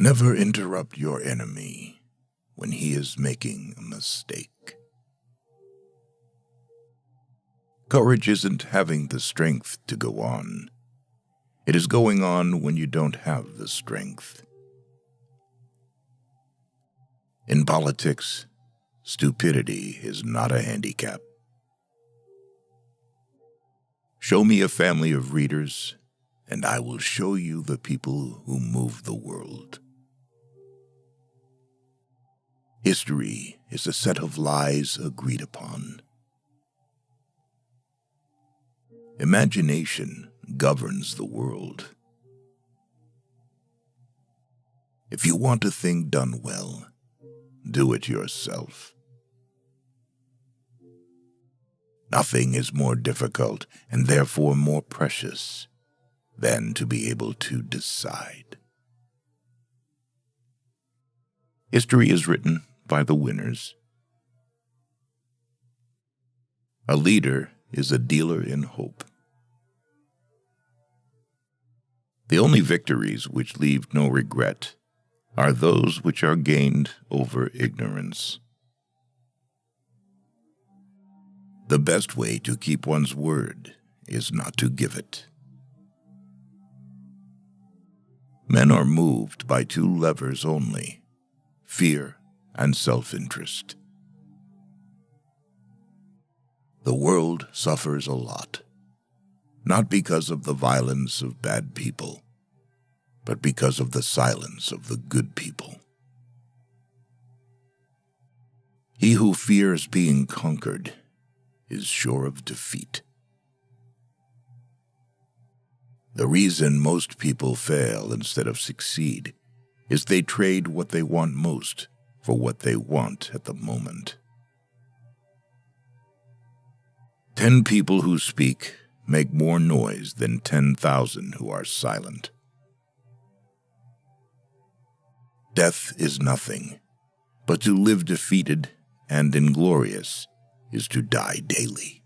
Never interrupt your enemy when he is making a mistake. Courage isn't having the strength to go on. It is going on when you don't have the strength. In politics, stupidity is not a handicap. Show me a family of readers, and I will show you the people who move the world. History is a set of lies agreed upon. Imagination governs the world. If you want a thing done well, do it yourself. Nothing is more difficult and therefore more precious than to be able to decide. History is written by the winners. A leader is a dealer in hope. The only victories which leave no regret are those which are gained over ignorance. The best way to keep one's word is not to give it. Men are moved by two levers only, fear and self-interest. The world suffers a lot, not because of the violence of bad people, but because of the silence of the good people. He who fears being conquered is sure of defeat. The reason most people fail instead of succeed is they trade what they want most for what they want at the moment. 10 people who speak make more noise than 10,000 who are silent. Death is nothing, but to live defeated and inglorious is to die daily.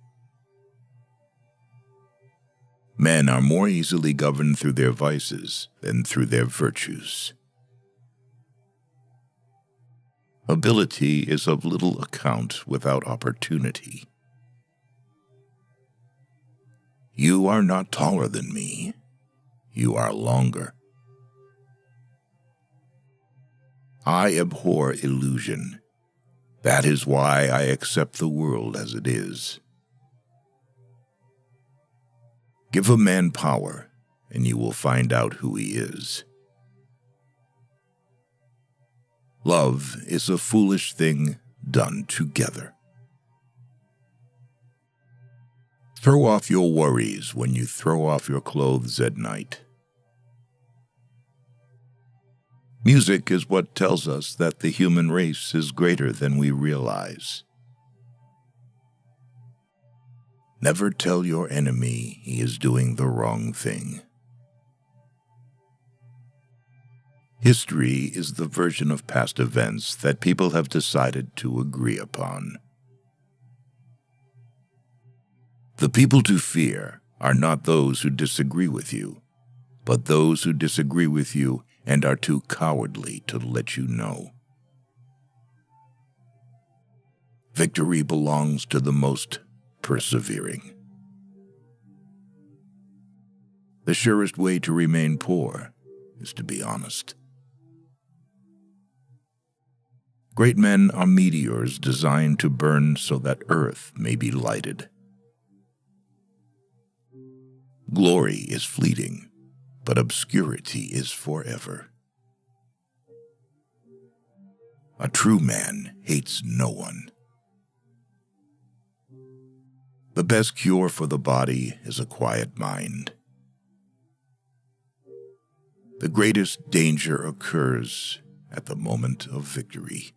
Men are more easily governed through their vices than through their virtues. Ability is of little account without opportunity. You are not taller than me. You are longer. I abhor illusion. That is why I accept the world as it is. Give a man power, and you will find out who he is. Love is a foolish thing done together. Throw off your worries when you throw off your clothes at night. Music is what tells us that the human race is greater than we realize. Never tell your enemy he is doing the wrong thing. History is the version of past events that people have decided to agree upon. The people to fear are not those who disagree with you, but those who disagree with you and are too cowardly to let you know. Victory belongs to the most persevering. The surest way to remain poor is to be honest. Great men are meteors designed to burn so that earth may be lighted. Glory is fleeting, but obscurity is forever. A true man hates no one. The best cure for the body is a quiet mind. The greatest danger occurs at the moment of victory.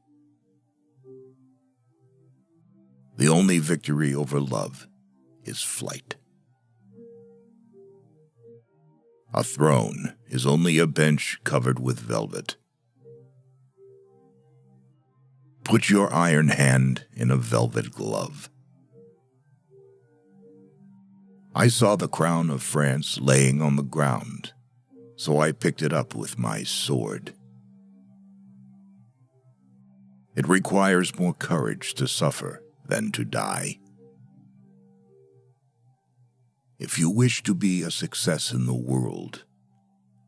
The only victory over love is flight. A throne is only a bench covered with velvet. Put your iron hand in a velvet glove. I saw the crown of France laying on the ground, so I picked it up with my sword It requires more courage to suffer than to die. If you wish to be a success in the world,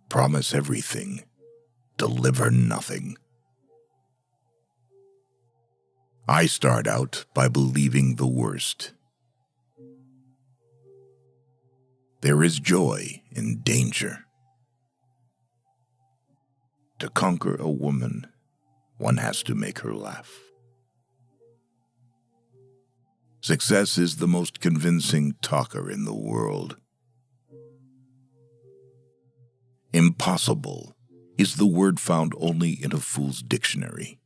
promise everything, deliver nothing. I start out by believing the worst. There is joy in danger. To conquer a woman, one has to make her laugh. Success is the most convincing talker in the world. Impossible is the word found only in a fool's dictionary.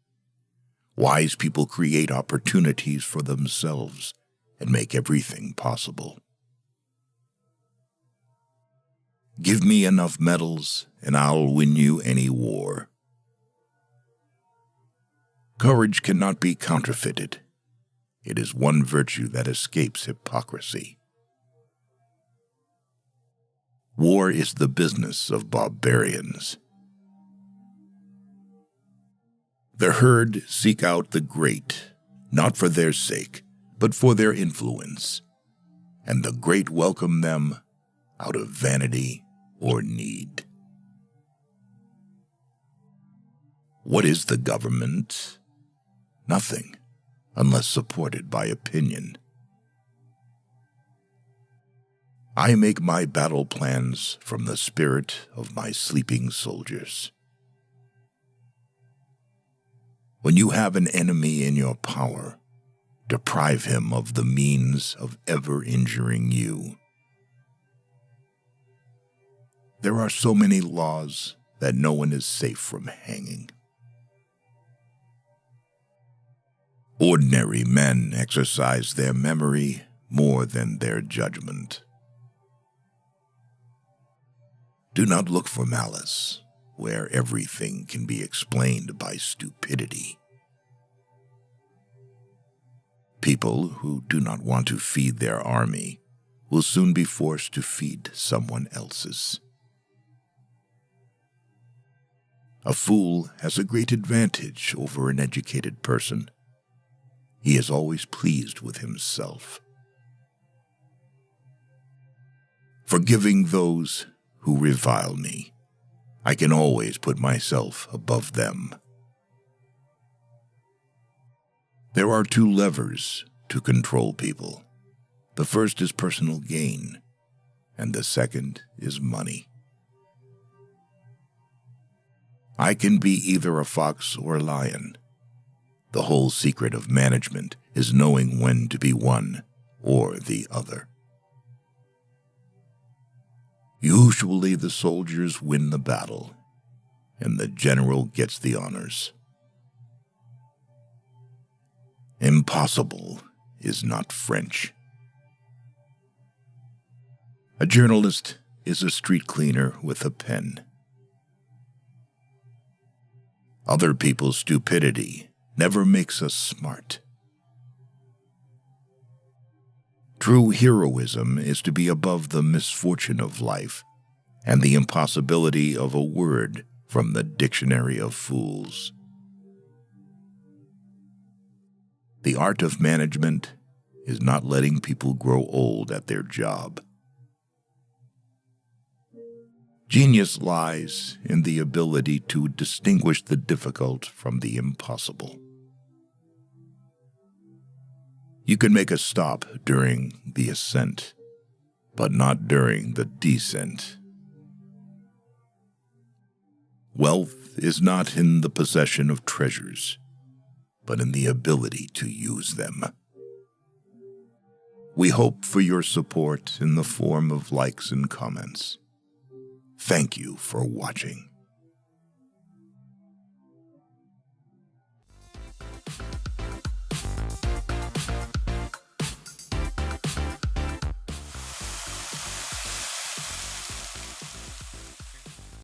Wise people create opportunities for themselves and make everything possible. Give me enough medals, and I'll win you any war. Courage cannot be counterfeited. It is one virtue that escapes hypocrisy. War is the business of barbarians. The herd seek out the great, not for their sake, but for their influence, and the great welcome them out of vanity or need. What is the government? Nothing, unless supported by opinion. I make my battle plans from the spirit of my sleeping soldiers. When you have an enemy in your power, deprive him of the means of ever injuring you. There are so many laws that no one is safe from hanging. Ordinary men exercise their memory more than their judgment. Do not look for malice where everything can be explained by stupidity. People who do not want to feed their army will soon be forced to feed someone else's. A fool has a great advantage over an educated person. He is always pleased with himself. Forgiving those who revile me, I can always put myself above them. There are two levers to control people. The first is personal gain, and the second is money. I can be either a fox or a lion. The whole secret of management is knowing when to be one or the other. Usually the soldiers win the battle, and the general gets the honors. Impossible is not French. A journalist is a street cleaner with a pen. Other people's stupidity never makes us smart. True heroism is to be above the misfortune of life and the impossibility of a word from the dictionary of fools. The art of management is not letting people grow old at their job. Genius lies in the ability to distinguish the difficult from the impossible. You can make a stop during the ascent, but not during the descent. Wealth is not in the possession of treasures, but in the ability to use them. We hope for your support in the form of likes and comments. Thank you for watching.